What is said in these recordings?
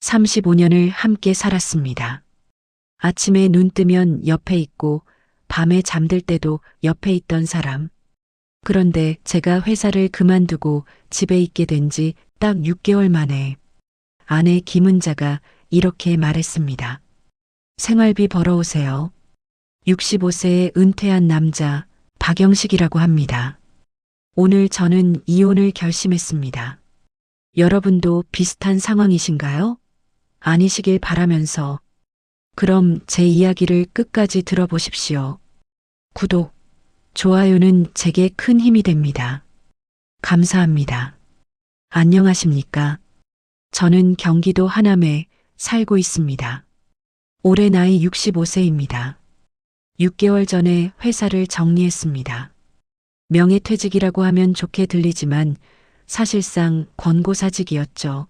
35년을 함께 살았습니다. 아침에 눈 뜨면 옆에 있고 밤에 잠들 때도 옆에 있던 사람. 그런데 제가 회사를 그만두고 집에 있게 된 지 딱 6개월 만에 아내 김은자가 이렇게 말했습니다. 생활비 벌어오세요. 65세에 은퇴한 남자 박영식이라고 합니다. 오늘 저는 이혼을 결심했습니다. 여러분도 비슷한 상황이신가요? 아니시길 바라면서 그럼 제 이야기를 끝까지 들어보십시오. 구독, 좋아요는 제게 큰 힘이 됩니다. 감사합니다. 안녕하십니까? 저는 경기도 하남에 살고 있습니다. 올해 나이 65세입니다. 6개월 전에 회사를 정리했습니다. 명예퇴직이라고 하면 좋게 들리지만 사실상 권고사직이었죠.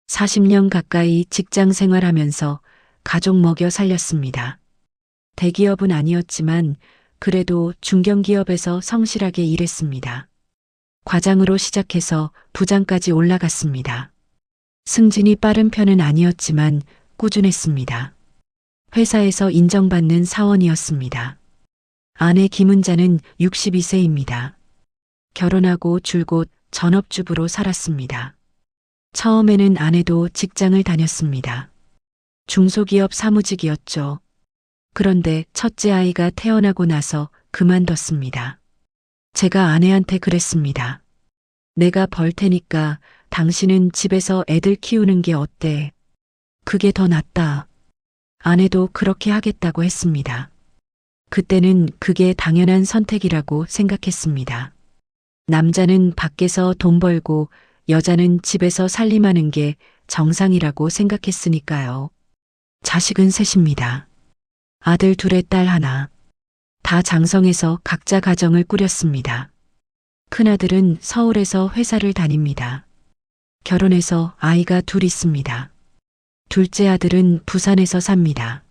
40년 가까이 직장 생활하면서 가족 먹여 살렸습니다. 대기업은 아니었지만 그래도 중견기업에서 성실하게 일했습니다. 과장으로 시작해서 부장까지 올라갔습니다. 승진이 빠른 편은 아니었지만 꾸준했습니다. 회사에서 인정받는 사원이었습니다. 아내 김은자는 62세입니다. 결혼하고 줄곧 전업주부로 살았습니다. 처음에는 아내도 직장을 다녔습니다. 중소기업 사무직이었죠. 그런데 첫째 아이가 태어나고 나서 그만뒀습니다. 제가 아내한테 그랬습니다. 내가 벌 테니까 당신은 집에서 애들 키우는 게 어때? 그게 더 낫다. 아내도 그렇게 하겠다고 했습니다. 그때는 그게 당연한 선택이라고 생각했습니다. 남자는 밖에서 돈 벌고 여자는 집에서 살림하는 게 정상이라고 생각했으니까요. 자식은 셋입니다. 아들 둘에 딸 하나. 다 장성해서 각자 가정을 꾸렸습니다. 큰아들은 서울에서 회사를 다닙니다. 결혼해서 아이가 둘 있습니다. 둘째 아들은 부산에서 삽니다.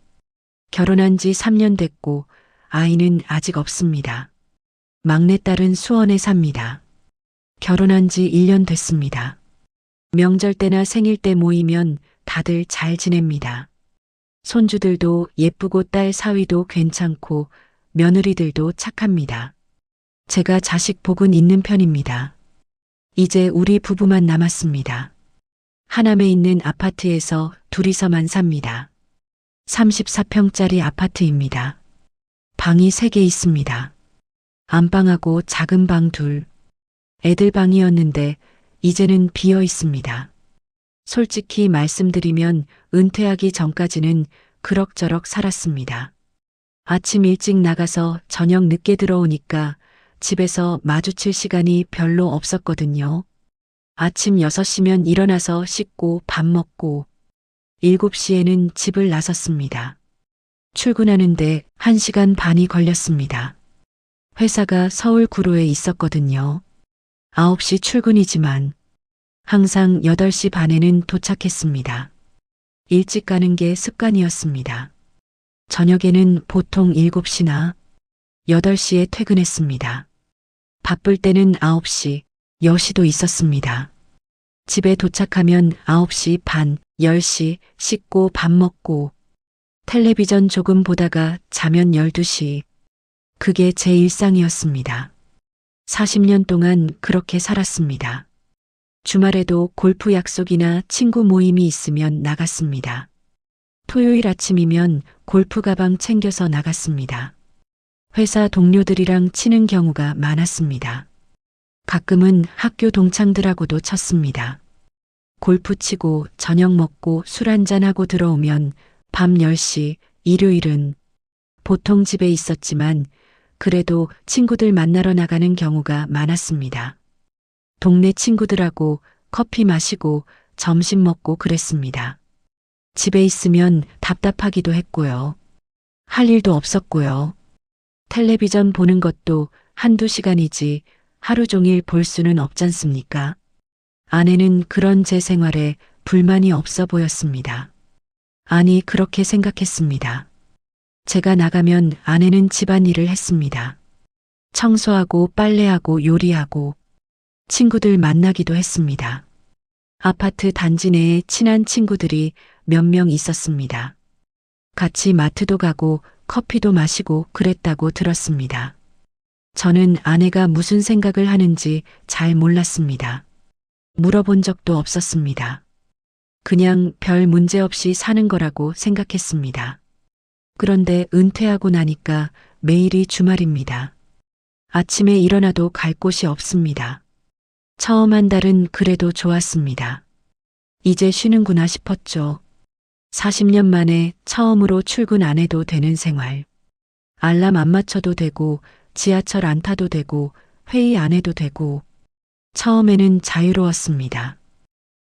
결혼한 지 3년 됐고 아이는 아직 없습니다. 막내딸은 수원에 삽니다. 결혼한 지 1년 됐습니다. 명절 때나 생일 때 모이면 다들 잘 지냅니다. 손주들도 예쁘고 딸 사위도 괜찮고 며느리들도 착합니다. 제가 자식 복은 있는 편입니다. 이제 우리 부부만 남았습니다. 하남에 있는 아파트에서 둘이서만 삽니다. 34평짜리 아파트입니다. 방이 3개 있습니다. 안방하고 작은 방 둘. 애들 방이었는데 이제는 비어 있습니다. 솔직히 말씀드리면 은퇴하기 전까지는 그럭저럭 살았습니다. 아침 일찍 나가서 저녁 늦게 들어오니까 집에서 마주칠 시간이 별로 없었거든요. 아침 6시면 일어나서 씻고 밥 먹고 7시에는 집을 나섰습니다. 출근하는데 1시간 반이 걸렸습니다. 회사가 서울 구로에 있었거든요. 9시 출근이지만 항상 8시 반에는 도착했습니다. 일찍 가는 게 습관이었습니다. 저녁에는 보통 7시나 8시에 퇴근했습니다. 바쁠 때는 9시, 10시도 있었습니다. 집에 도착하면 9시 반, 10시 씻고 밥 먹고 텔레비전 조금 보다가 자면 12시. 그게 제 일상이었습니다. 40년 동안 그렇게 살았습니다. 주말에도 골프 약속이나 친구 모임이 있으면 나갔습니다. 토요일 아침이면 골프 가방 챙겨서 나갔습니다. 회사 동료들이랑 치는 경우가 많았습니다. 가끔은 학교 동창들하고도 쳤습니다. 골프 치고 저녁 먹고 술 한잔하고 들어오면 밤 10시, 일요일은 보통 집에 있었지만 그래도 친구들 만나러 나가는 경우가 많았습니다. 동네 친구들하고 커피 마시고 점심 먹고 그랬습니다. 집에 있으면 답답하기도 했고요. 할 일도 없었고요. 텔레비전 보는 것도 한두 시간이지 하루 종일 볼 수는 없잖습니까? 아내는 그런 제 생활에 불만이 없어 보였습니다. 아니, 그렇게 생각했습니다. 제가 나가면 아내는 집안일을 했습니다. 청소하고 빨래하고 요리하고 친구들 만나기도 했습니다. 아파트 단지 내에 친한 친구들이 몇 명 있었습니다. 같이 마트도 가고 커피도 마시고 그랬다고 들었습니다. 저는 아내가 무슨 생각을 하는지 잘 몰랐습니다. 물어본 적도 없었습니다. 그냥 별 문제 없이 사는 거라고 생각했습니다. 그런데 은퇴하고 나니까 매일이 주말입니다. 아침에 일어나도 갈 곳이 없습니다. 처음 한 달은 그래도 좋았습니다. 이제 쉬는구나 싶었죠. 40년 만에 처음으로 출근 안 해도 되는 생활. 알람 안 맞춰도 되고, 지하철 안 타도 되고, 회의 안 해도 되고. 처음에는 자유로웠습니다.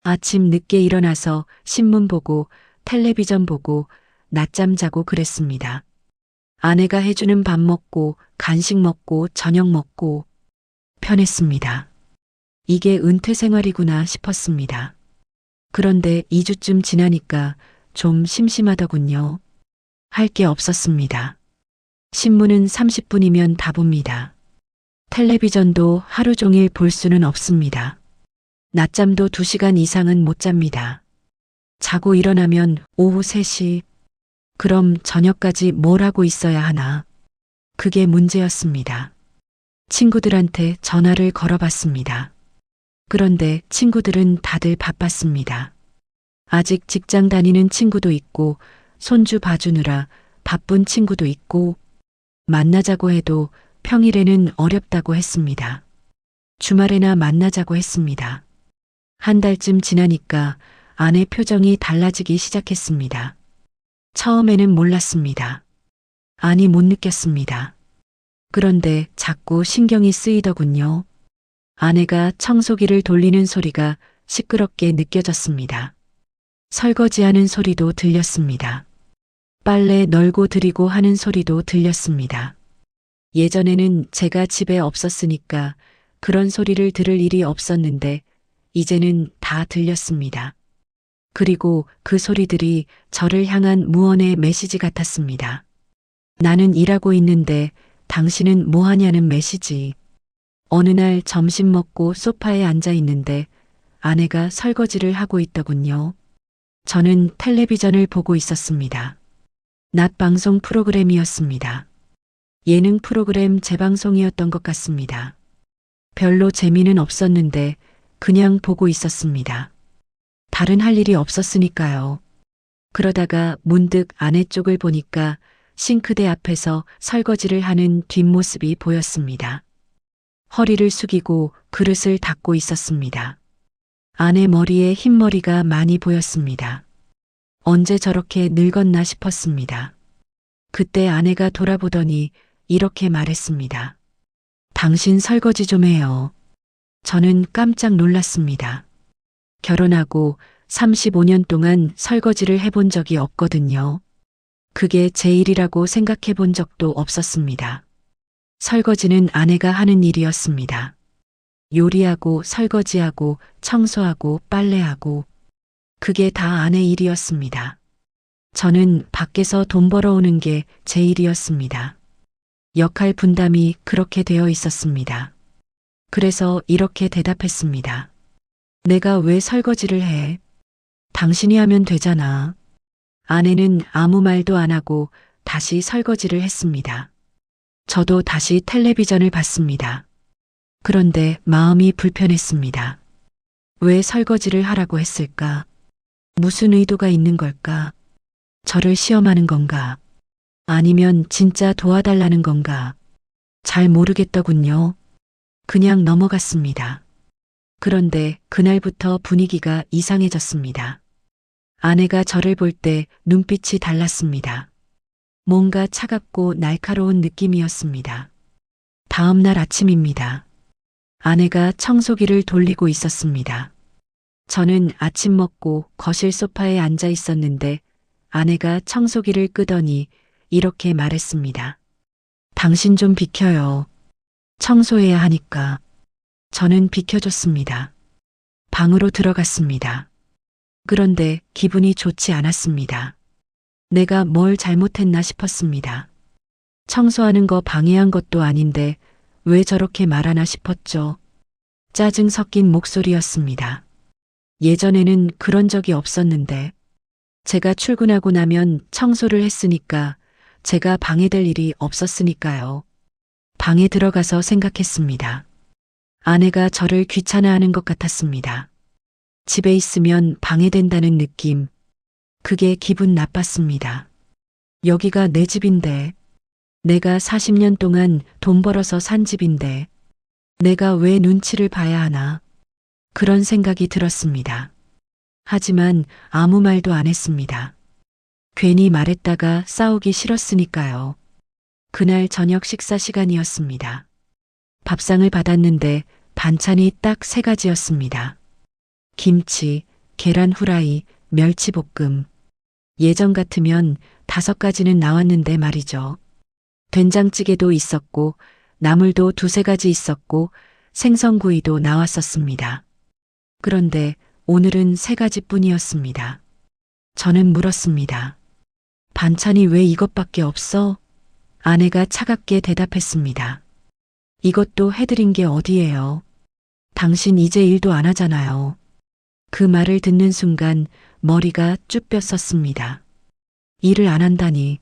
아침 늦게 일어나서 신문 보고, 텔레비전 보고, 낮잠 자고 그랬습니다. 아내가 해주는 밥 먹고, 간식 먹고, 저녁 먹고, 편했습니다. 이게 은퇴 생활이구나 싶었습니다. 그런데 2주쯤 지나니까 좀 심심하더군요. 할 게 없었습니다. 신문은 30분이면 다 봅니다. 텔레비전도 하루 종일 볼 수는 없습니다. 낮잠도 2시간 이상은 못 잡니다. 자고 일어나면 오후 3시. 그럼 저녁까지 뭘 하고 있어야 하나. 그게 문제였습니다. 친구들한테 전화를 걸어봤습니다. 그런데 친구들은 다들 바빴습니다. 아직 직장 다니는 친구도 있고, 손주 봐주느라 바쁜 친구도 있고, 만나자고 해도 평일에는 어렵다고 했습니다. 주말에나 만나자고 했습니다. 한 달쯤 지나니까 아내 표정이 달라지기 시작했습니다. 처음에는 몰랐습니다. 아니, 못 느꼈습니다. 그런데 자꾸 신경이 쓰이더군요. 아내가 청소기를 돌리는 소리가 시끄럽게 느껴졌습니다. 설거지하는 소리도 들렸습니다. 빨래 널고 드리고 하는 소리도 들렸습니다. 예전에는 제가 집에 없었으니까 그런 소리를 들을 일이 없었는데 이제는 다 들렸습니다. 그리고 그 소리들이 저를 향한 무언의 메시지 같았습니다. 나는 일하고 있는데 당신은 뭐 하냐는 메시지. 어느 날 점심 먹고 소파에 앉아 있는데 아내가 설거지를 하고 있더군요. 저는 텔레비전을 보고 있었습니다. 낮 방송 프로그램이었습니다. 예능 프로그램 재방송이었던 것 같습니다. 별로 재미는 없었는데 그냥 보고 있었습니다. 다른 할 일이 없었으니까요. 그러다가 문득 아내 쪽을 보니까 싱크대 앞에서 설거지를 하는 뒷모습이 보였습니다. 허리를 숙이고 그릇을 닦고 있었습니다. 아내 머리에 흰머리가 많이 보였습니다. 언제 저렇게 늙었나 싶었습니다. 그때 아내가 돌아보더니 이렇게 말했습니다. 당신 설거지 좀 해요. 저는 깜짝 놀랐습니다. 결혼하고 35년 동안 설거지를 해본 적이 없거든요. 그게 제 일이라고 생각해 본 적도 없었습니다. 설거지는 아내가 하는 일이었습니다. 요리하고 설거지하고 청소하고 빨래하고 그게 다 아내 일이었습니다. 저는 밖에서 돈 벌어오는 게 제 일이었습니다. 역할 분담이 그렇게 되어 있었습니다. 그래서 이렇게 대답했습니다. 내가 왜 설거지를 해? 당신이 하면 되잖아. 아내는 아무 말도 안 하고 다시 설거지를 했습니다. 저도 다시 텔레비전을 봤습니다. 그런데 마음이 불편했습니다. 왜 설거지를 하라고 했을까? 무슨 의도가 있는 걸까? 저를 시험하는 건가? 아니면 진짜 도와달라는 건가? 잘 모르겠더군요. 그냥 넘어갔습니다. 그런데 그날부터 분위기가 이상해졌습니다. 아내가 저를 볼 때 눈빛이 달랐습니다. 뭔가 차갑고 날카로운 느낌이었습니다. 다음 날 아침입니다. 아내가 청소기를 돌리고 있었습니다. 저는 아침 먹고 거실 소파에 앉아 있었는데 아내가 청소기를 끄더니 이렇게 말했습니다. 당신 좀 비켜요. 청소해야 하니까. 저는 비켜줬습니다. 방으로 들어갔습니다. 그런데 기분이 좋지 않았습니다. 내가 뭘 잘못했나 싶었습니다. 청소하는 거 방해한 것도 아닌데 왜 저렇게 말하나 싶었죠. 짜증 섞인 목소리였습니다. 예전에는 그런 적이 없었는데 제가 출근하고 나면 청소를 했으니까 제가 방해될 일이 없었으니까요. 방에 들어가서 생각했습니다. 아내가 저를 귀찮아하는 것 같았습니다. 집에 있으면 방해된다는 느낌, 그게 기분 나빴습니다. 여기가 내 집인데, 내가 40년 동안 돈 벌어서 산 집인데, 내가 왜 눈치를 봐야 하나, 그런 생각이 들었습니다. 하지만 아무 말도 안 했습니다. 괜히 말했다가 싸우기 싫었으니까요. 그날 저녁 식사 시간이었습니다. 밥상을 받았는데 반찬이 딱 3가지였습니다. 김치, 계란 후라이, 멸치볶음. 예전 같으면 5가지는 나왔는데 말이죠. 된장찌개도 있었고, 나물도 2~3가지 있었고, 생선구이도 나왔었습니다. 그런데 오늘은 3가지뿐이었습니다. 저는 물었습니다. 반찬이 왜 이것밖에 없어? 아내가 차갑게 대답했습니다. 이것도 해드린 게 어디예요? 당신 이제 일도 안 하잖아요. 그 말을 듣는 순간 머리가 쭉 뼈섰습니다. 일을 안 한다니.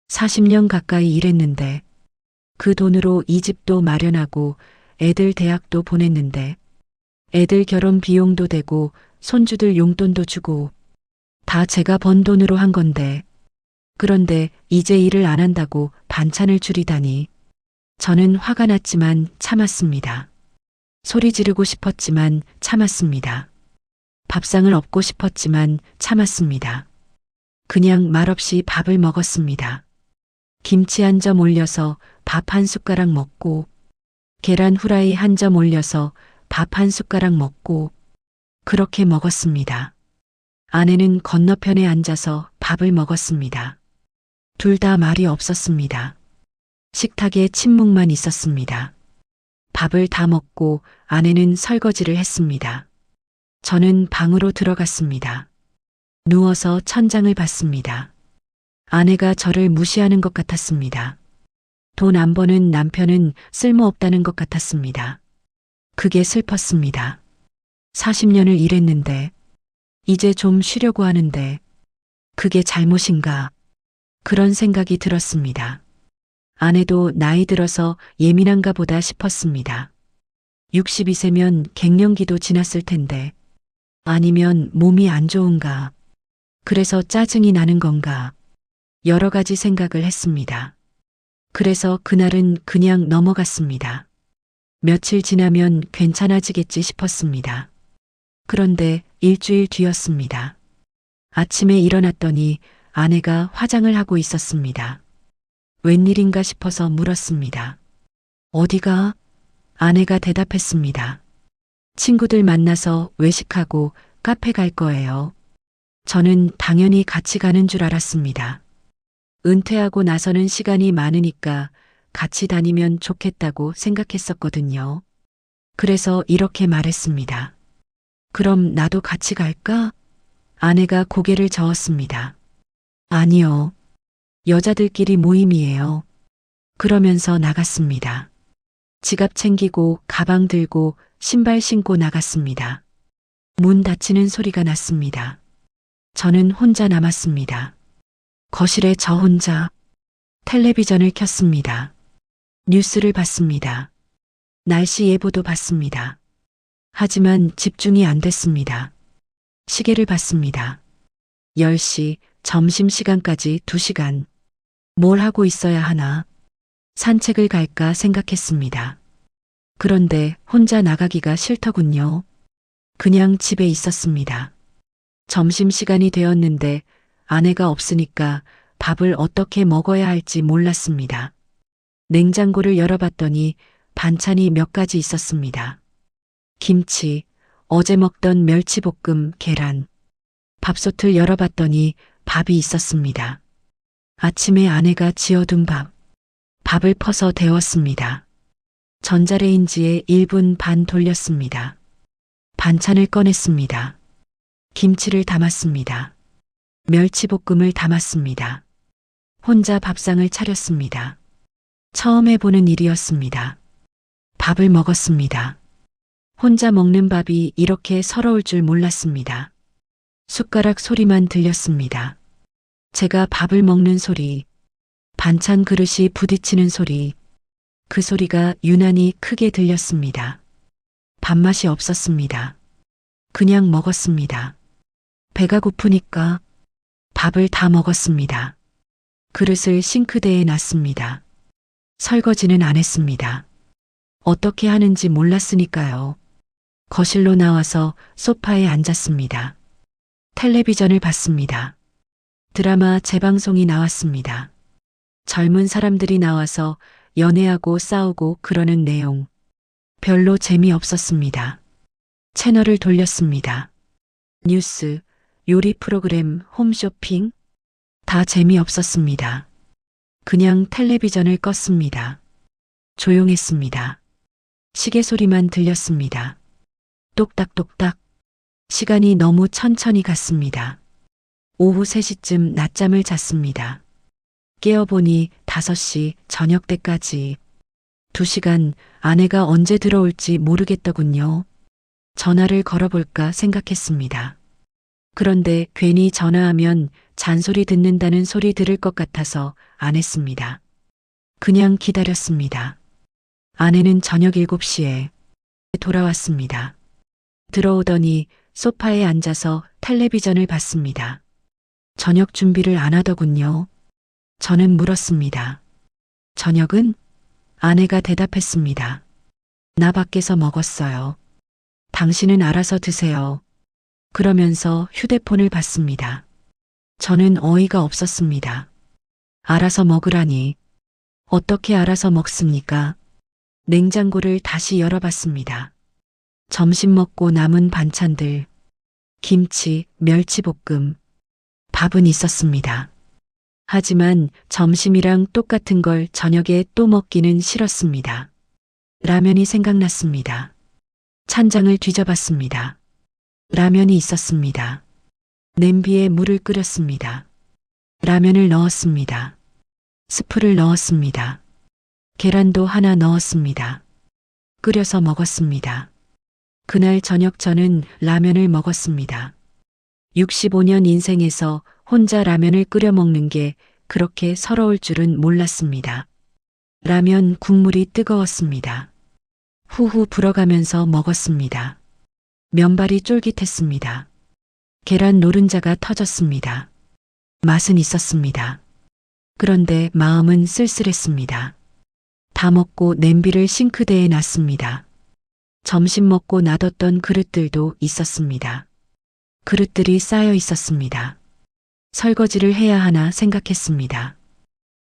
40년 가까이 일했는데 그 돈으로 이 집도 마련하고 애들 대학도 보냈는데 애들 결혼 비용도 되고 손주들 용돈도 주고 다 제가 번 돈으로 한 건데 그런데 이제 일을 안 한다고 반찬을 줄이다니. 저는 화가 났지만 참았습니다. 소리 지르고 싶었지만 참았습니다. 밥상을 엎고 싶었지만 참았습니다. 그냥 말없이 밥을 먹었습니다. 김치 1점 올려서 밥 1숟가락 먹고 계란 후라이 1점 올려서 밥 1숟가락 먹고 그렇게 먹었습니다. 아내는 건너편에 앉아서 밥을 먹었습니다. 둘 다 말이 없었습니다. 식탁에 침묵만 있었습니다. 밥을 다 먹고 아내는 설거지를 했습니다. 저는 방으로 들어갔습니다. 누워서 천장을 봤습니다. 아내가 저를 무시하는 것 같았습니다. 돈 안 버는 남편은 쓸모없다는 것 같았습니다. 그게 슬펐습니다. 40년을 일했는데 이제 좀 쉬려고 하는데 그게 잘못인가? 그런 생각이 들었습니다. 아내도 나이 들어서 예민한가 보다 싶었습니다. 62세면 갱년기도 지났을 텐데 아니면 몸이 안 좋은가? 그래서 짜증이 나는 건가? 여러 가지 생각을 했습니다. 그래서 그날은 그냥 넘어갔습니다. 며칠 지나면 괜찮아지겠지 싶었습니다. 그런데 일주일 뒤였습니다. 아침에 일어났더니 아내가 화장을 하고 있었습니다. 웬일인가 싶어서 물었습니다. 어디가? 아내가 대답했습니다. 친구들 만나서 외식하고 카페 갈 거예요. 저는 당연히 같이 가는 줄 알았습니다. 은퇴하고 나서는 시간이 많으니까 같이 다니면 좋겠다고 생각했었거든요. 그래서 이렇게 말했습니다. 그럼 나도 같이 갈까? 아내가 고개를 저었습니다. 아니요. 여자들끼리 모임이에요. 그러면서 나갔습니다. 지갑 챙기고 가방 들고 신발 신고 나갔습니다. 문 닫히는 소리가 났습니다. 저는 혼자 남았습니다. 거실에 저 혼자 텔레비전을 켰습니다. 뉴스를 봤습니다. 날씨 예보도 봤습니다. 하지만 집중이 안 됐습니다. 시계를 봤습니다. 10시, 점심시간까지 2시간. 뭘 하고 있어야 하나? 산책을 갈까 생각했습니다. 그런데 혼자 나가기가 싫더군요. 그냥 집에 있었습니다. 점심시간이 되었는데 아내가 없으니까 밥을 어떻게 먹어야 할지 몰랐습니다. 냉장고를 열어봤더니 반찬이 몇 가지 있었습니다. 김치, 어제 먹던 멸치볶음, 계란. 밥솥을 열어봤더니 밥이 있었습니다. 아침에 아내가 지어둔 밥. 밥을 퍼서 데웠습니다. 전자레인지에 1분 반 돌렸습니다. 반찬을 꺼냈습니다. 김치를 담았습니다. 멸치볶음을 담았습니다. 혼자 밥상을 차렸습니다. 처음 해보는 일이었습니다. 밥을 먹었습니다. 혼자 먹는 밥이 이렇게 서러울 줄 몰랐습니다. 숟가락 소리만 들렸습니다. 제가 밥을 먹는 소리, 반찬 그릇이 부딪히는 소리, 그 소리가 유난히 크게 들렸습니다. 밥맛이 없었습니다. 그냥 먹었습니다. 배가 고프니까 밥을 다 먹었습니다. 그릇을 싱크대에 놨습니다. 설거지는 안 했습니다. 어떻게 하는지 몰랐으니까요. 거실로 나와서 소파에 앉았습니다. 텔레비전을 봤습니다. 드라마 재방송이 나왔습니다. 젊은 사람들이 나와서 연애하고 싸우고 그러는 내용. 별로 재미없었습니다. 채널을 돌렸습니다. 뉴스, 요리 프로그램, 홈쇼핑? 다 재미없었습니다. 그냥 텔레비전을 껐습니다. 조용했습니다. 시계 소리만 들렸습니다. 똑딱똑딱. 시간이 너무 천천히 갔습니다. 오후 3시쯤 낮잠을 잤습니다. 깨어보니 5시 저녁 때까지 2시간 아내가 언제 들어올지 모르겠더군요. 전화를 걸어볼까 생각했습니다. 그런데 괜히 전화하면 잔소리 듣는다는 소리 들을 것 같아서 안 했습니다. 그냥 기다렸습니다. 아내는 저녁 7시에 돌아왔습니다. 들어오더니 소파에 앉아서 텔레비전을 봤습니다. 저녁 준비를 안 하더군요. 저는 물었습니다. 저녁은? 아내가 대답했습니다. 나 밖에서 먹었어요. 당신은 알아서 드세요. 그러면서 휴대폰을 봤습니다. 저는 어이가 없었습니다. 알아서 먹으라니. 어떻게 알아서 먹습니까? 냉장고를 다시 열어봤습니다. 점심 먹고 남은 반찬들, 김치, 멸치볶음, 밥은 있었습니다. 하지만 점심이랑 똑같은 걸 저녁에 또 먹기는 싫었습니다. 라면이 생각났습니다. 찬장을 뒤져봤습니다. 라면이 있었습니다. 냄비에 물을 끓였습니다. 라면을 넣었습니다. 스프를 넣었습니다. 계란도 하나 넣었습니다. 끓여서 먹었습니다. 그날 저녁 저는 라면을 먹었습니다. 65년 인생에서 혼자 라면을 끓여 먹는 게 그렇게 서러울 줄은 몰랐습니다. 라면 국물이 뜨거웠습니다. 후후 불어가면서 먹었습니다. 면발이 쫄깃했습니다. 계란 노른자가 터졌습니다. 맛은 있었습니다. 그런데 마음은 쓸쓸했습니다. 다 먹고 냄비를 싱크대에 놨습니다. 점심 먹고 놔뒀던 그릇들도 있었습니다. 그릇들이 쌓여 있었습니다. 설거지를 해야 하나 생각했습니다.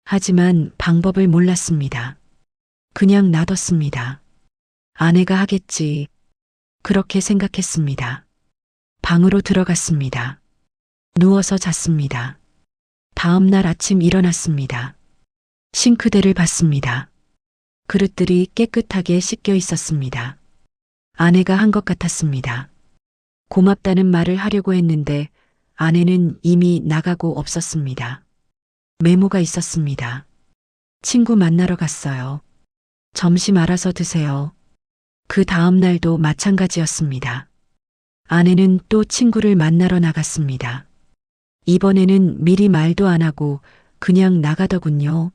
하지만 방법을 몰랐습니다. 그냥 놔뒀습니다. 아내가 하겠지. 그렇게 생각했습니다. 방으로 들어갔습니다. 누워서 잤습니다. 다음 날 아침 일어났습니다. 싱크대를 봤습니다. 그릇들이 깨끗하게 씻겨 있었습니다. 아내가 한 것 같았습니다. 고맙다는 말을 하려고 했는데 아내는 이미 나가고 없었습니다. 메모가 있었습니다. 친구 만나러 갔어요. 점심 알아서 드세요. 그 다음 날도 마찬가지였습니다. 아내는 또 친구를 만나러 나갔습니다. 이번에는 미리 말도 안 하고 그냥 나가더군요.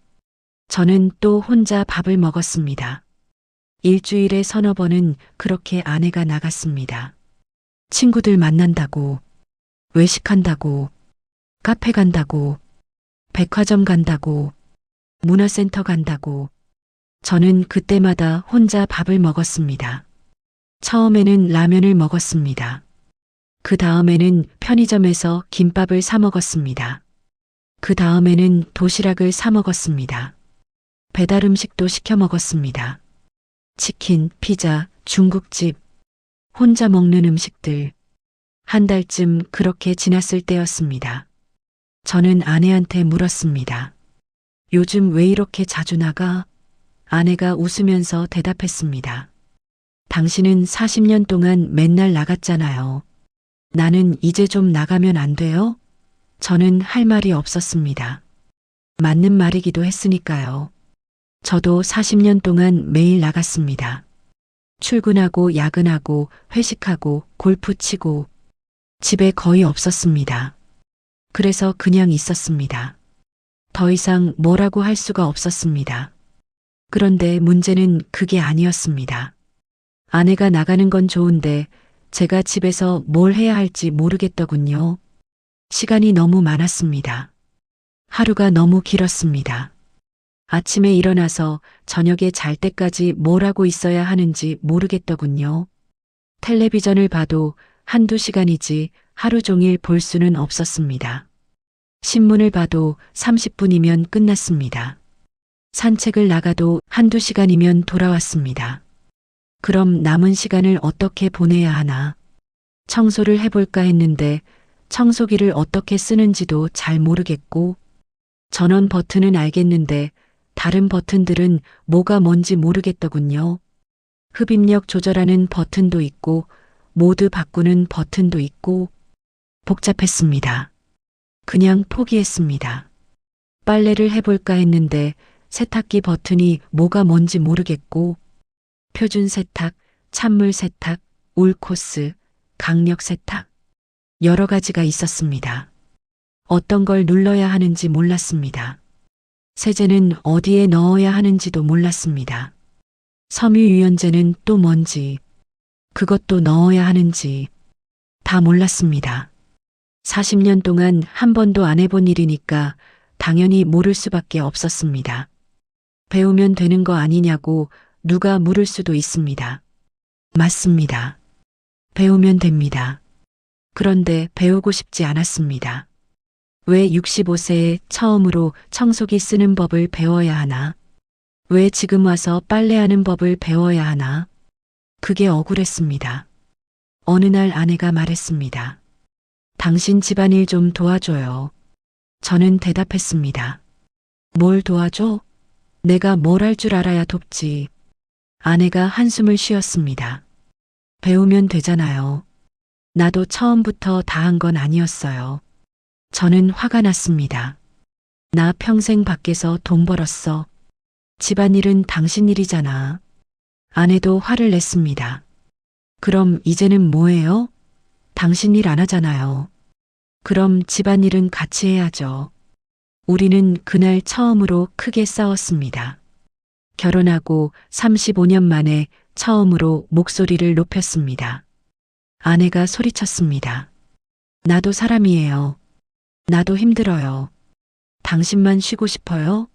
저는 또 혼자 밥을 먹었습니다. 일주일에 서너 번은 그렇게 아내가 나갔습니다. 친구들 만난다고, 외식한다고, 카페 간다고, 백화점 간다고, 문화센터 간다고. 저는 그때마다 혼자 밥을 먹었습니다. 처음에는 라면을 먹었습니다. 그 다음에는 편의점에서 김밥을 사 먹었습니다. 그 다음에는 도시락을 사 먹었습니다. 배달 음식도 시켜 먹었습니다. 치킨, 피자, 중국집, 혼자 먹는 음식들. 한 달쯤 그렇게 지났을 때였습니다. 저는 아내한테 물었습니다. 요즘 왜 이렇게 자주 나가? 아내가 웃으면서 대답했습니다. 당신은 40년 동안 맨날 나갔잖아요. 나는 이제 좀 나가면 안 돼요? 저는 할 말이 없었습니다. 맞는 말이기도 했으니까요. 저도 40년 동안 매일 나갔습니다. 출근하고 야근하고 회식하고 골프 치고 집에 거의 없었습니다. 그래서 그냥 있었습니다. 더 이상 뭐라고 할 수가 없었습니다. 그런데 문제는 그게 아니었습니다. 아내가 나가는 건 좋은데 제가 집에서 뭘 해야 할지 모르겠더군요. 시간이 너무 많았습니다. 하루가 너무 길었습니다. 아침에 일어나서 저녁에 잘 때까지 뭘 하고 있어야 하는지 모르겠더군요. 텔레비전을 봐도 한두 시간이지 하루 종일 볼 수는 없었습니다. 신문을 봐도 30분이면 끝났습니다. 산책을 나가도 한두 시간이면 돌아왔습니다. 그럼 남은 시간을 어떻게 보내야 하나? 청소를 해볼까 했는데 청소기를 어떻게 쓰는지도 잘 모르겠고, 전원 버튼은 알겠는데 다른 버튼들은 뭐가 뭔지 모르겠더군요. 흡입력 조절하는 버튼도 있고 모드 바꾸는 버튼도 있고 복잡했습니다. 그냥 포기했습니다. 빨래를 해볼까 했는데 세탁기 버튼이 뭐가 뭔지 모르겠고 표준 세탁, 찬물 세탁, 올 코스, 강력 세탁 여러 가지가 있었습니다. 어떤 걸 눌러야 하는지 몰랐습니다. 세제는 어디에 넣어야 하는지도 몰랐습니다. 섬유유연제는 또 뭔지, 그것도 넣어야 하는지 다 몰랐습니다. 40년 동안 한 번도 안 해본 일이니까 당연히 모를 수밖에 없었습니다. 배우면 되는 거 아니냐고 누가 물을 수도 있습니다. 맞습니다. 배우면 됩니다. 그런데 배우고 싶지 않았습니다. 왜 65세에 처음으로 청소기 쓰는 법을 배워야 하나? 왜 지금 와서 빨래하는 법을 배워야 하나? 그게 억울했습니다. 어느 날 아내가 말했습니다. 당신 집안일 좀 도와줘요. 저는 대답했습니다. 뭘 도와줘? 내가 뭘 할 줄 알아야 돕지. 아내가 한숨을 쉬었습니다. 배우면 되잖아요. 나도 처음부터 다 한 건 아니었어요. 저는 화가 났습니다. 나 평생 밖에서 돈 벌었어. 집안일은 당신 일이잖아. 아내도 화를 냈습니다. 그럼 이제는 뭐예요? 당신 일 안 하잖아요. 그럼 집안일은 같이 해야죠. 우리는 그날 처음으로 크게 싸웠습니다. 결혼하고 35년 만에 처음으로 목소리를 높였습니다. 아내가 소리쳤습니다. 나도 사람이에요. 나도 힘들어요. 당신만 쉬고 싶어요?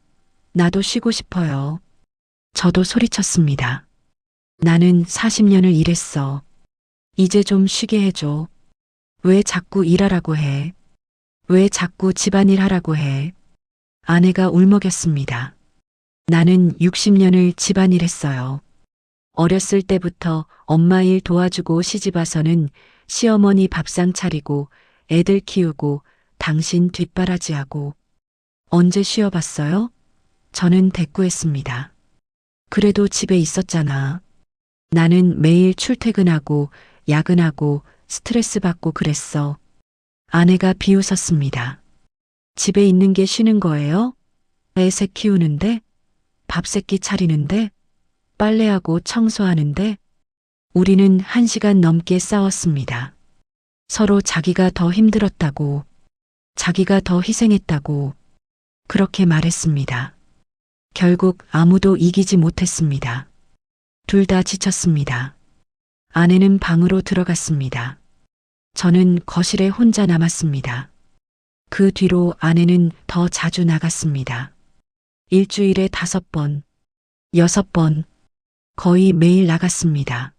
나도 쉬고 싶어요. 저도 소리쳤습니다. 나는 40년을 일했어. 이제 좀 쉬게 해줘. 왜 자꾸 일하라고 해? 왜 자꾸 집안일 하라고 해? 아내가 울먹였습니다. 나는 60년을 집안일 했어요. 어렸을 때부터 엄마 일 도와주고 시집와서는 시어머니 밥상 차리고 애들 키우고 당신 뒷바라지하고 언제 쉬어봤어요? 저는 대꾸했습니다. 그래도 집에 있었잖아. 나는 매일 출퇴근하고 야근하고 스트레스 받고 그랬어. 아내가 비웃었습니다. 집에 있는 게 쉬는 거예요? 애새 키우는데? 밥 새끼 차리는데? 빨래하고 청소하는데? 우리는 1시간 넘게 싸웠습니다. 서로 자기가 더 힘들었다고, 자기가 더 희생했다고 그렇게 말했습니다. 결국 아무도 이기지 못했습니다. 둘 다 지쳤습니다. 아내는 방으로 들어갔습니다. 저는 거실에 혼자 남았습니다. 그 뒤로 아내는 더 자주 나갔습니다. 일주일에 5번, 6번, 거의 매일 나갔습니다.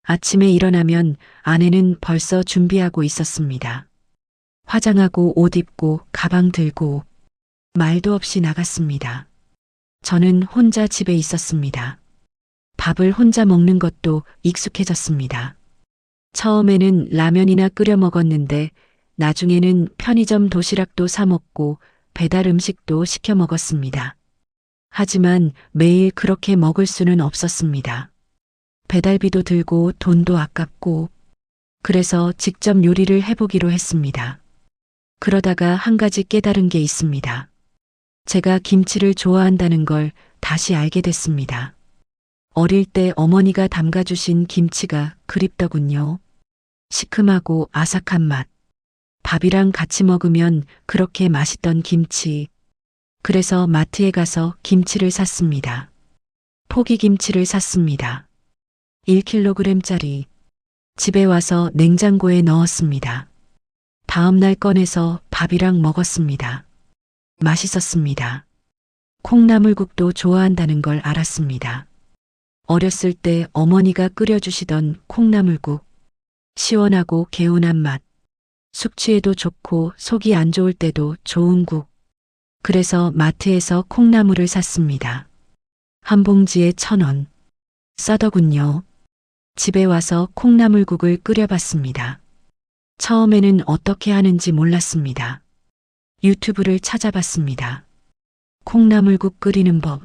아침에 일어나면 아내는 벌써 준비하고 있었습니다. 화장하고 옷 입고 가방 들고 말도 없이 나갔습니다. 저는 혼자 집에 있었습니다. 밥을 혼자 먹는 것도 익숙해졌습니다. 처음에는 라면이나 끓여 먹었는데 나중에는 편의점 도시락도 사 먹고 배달 음식도 시켜 먹었습니다. 하지만 매일 그렇게 먹을 수는 없었습니다. 배달비도 들고 돈도 아깝고 그래서 직접 요리를 해보기로 했습니다. 그러다가 한 가지 깨달은 게 있습니다. 제가 김치를 좋아한다는 걸 다시 알게 됐습니다. 어릴 때 어머니가 담가주신 김치가 그립더군요. 시큼하고 아삭한 맛. 밥이랑 같이 먹으면 그렇게 맛있던 김치. 그래서 마트에 가서 김치를 샀습니다. 포기김치를 샀습니다. 1kg짜리. 집에 와서 냉장고에 넣었습니다. 다음 날 꺼내서 밥이랑 먹었습니다. 맛있었습니다. 콩나물국도 좋아한다는 걸 알았습니다. 어렸을 때 어머니가 끓여주시던 콩나물국. 시원하고 개운한 맛. 숙취에도 좋고 속이 안 좋을 때도 좋은 국. 그래서 마트에서 콩나물을 샀습니다. 한 봉지에 1,000원. 싸더군요. 집에 와서 콩나물국을 끓여봤습니다. 처음에는 어떻게 하는지 몰랐습니다. 유튜브를 찾아봤습니다. 콩나물국 끓이는 법.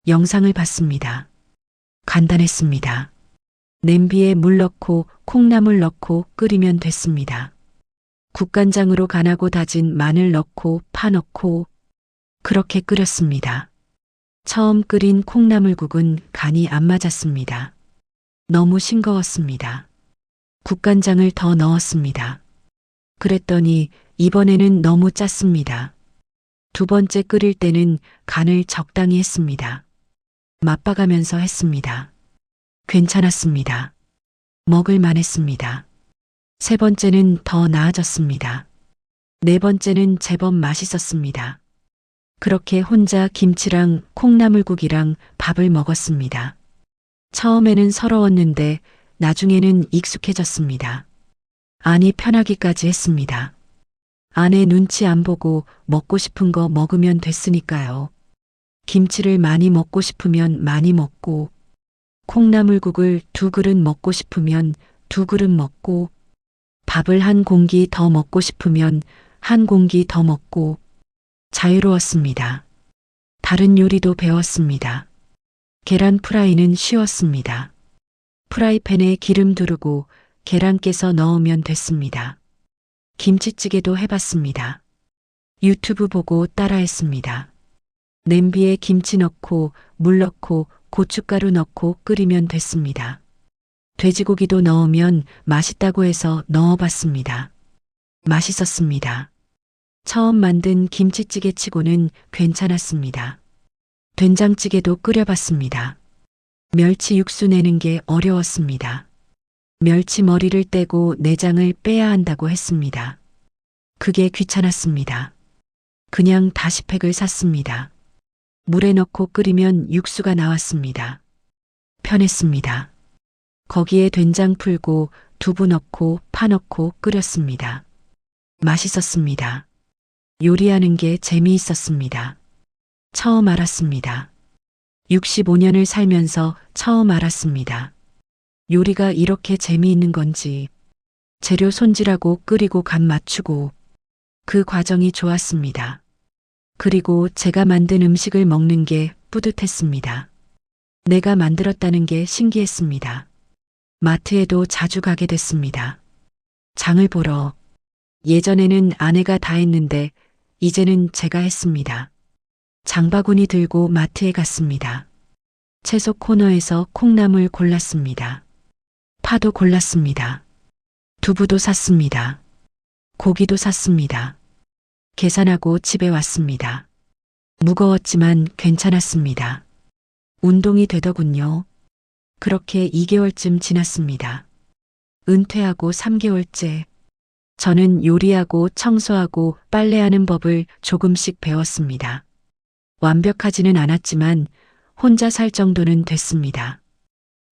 영상을 봤습니다. 간단했습니다. 냄비에 물 넣고 콩나물 넣고 끓이면 됐습니다. 국간장으로 간하고 다진 마늘 넣고 파 넣고 그렇게 끓였습니다. 처음 끓인 콩나물국은 간이 안 맞았습니다. 너무 싱거웠습니다. 국간장을 더 넣었습니다. 그랬더니 이번에는 너무 짰습니다. 두 번째 끓일 때는 간을 적당히 했습니다. 맛봐가면서 했습니다. 괜찮았습니다. 먹을만 했습니다. 세 번째는 더 나아졌습니다. 네 번째는 제법 맛있었습니다. 그렇게 혼자 김치랑 콩나물국이랑 밥을 먹었습니다. 처음에는 서러웠는데 나중에는 익숙해졌습니다. 아니 편하기까지 했습니다. 아내 눈치 안 보고 먹고 싶은 거 먹으면 됐으니까요. 김치를 많이 먹고 싶으면 많이 먹고 콩나물국을 2그릇 먹고 싶으면 2그릇 먹고 밥을 1공기 더 먹고 싶으면 1공기 더 먹고 자유로웠습니다. 다른 요리도 배웠습니다. 계란 프라이는 쉬웠습니다. 프라이팬에 기름 두르고 계란 깨서 넣으면 됐습니다. 김치찌개도 해봤습니다. 유튜브 보고 따라했습니다. 냄비에 김치 넣고 물 넣고 고춧가루 넣고 끓이면 됐습니다. 돼지고기도 넣으면 맛있다고 해서 넣어봤습니다. 맛있었습니다. 처음 만든 김치찌개 치고는 괜찮았습니다. 된장찌개도 끓여봤습니다. 멸치 육수 내는 게 어려웠습니다. 멸치 머리를 떼고 내장을 빼야 한다고 했습니다. 그게 귀찮았습니다. 그냥 다시팩을 샀습니다. 물에 넣고 끓이면 육수가 나왔습니다. 편했습니다. 거기에 된장 풀고 두부 넣고 파 넣고 끓였습니다. 맛있었습니다. 요리하는 게 재미있었습니다. 처음 알았습니다. 65년을 살면서 처음 알았습니다. 요리가 이렇게 재미있는 건지. 재료 손질하고 끓이고 간 맞추고 그 과정이 좋았습니다. 그리고 제가 만든 음식을 먹는 게 뿌듯했습니다. 내가 만들었다는 게 신기했습니다. 마트에도 자주 가게 됐습니다. 장을 보러. 예전에는 아내가 다 했는데 이제는 제가 했습니다. 장바구니 들고 마트에 갔습니다. 채소 코너에서 콩나물 골랐습니다. 파도 골랐습니다. 두부도 샀습니다. 고기도 샀습니다. 계산하고 집에 왔습니다. 무거웠지만 괜찮았습니다. 운동이 되더군요. 그렇게 2개월쯤 지났습니다. 은퇴하고 3개월째. 저는 요리하고 청소하고 빨래하는 법을 조금씩 배웠습니다. 완벽하지는 않았지만 혼자 살 정도는 됐습니다.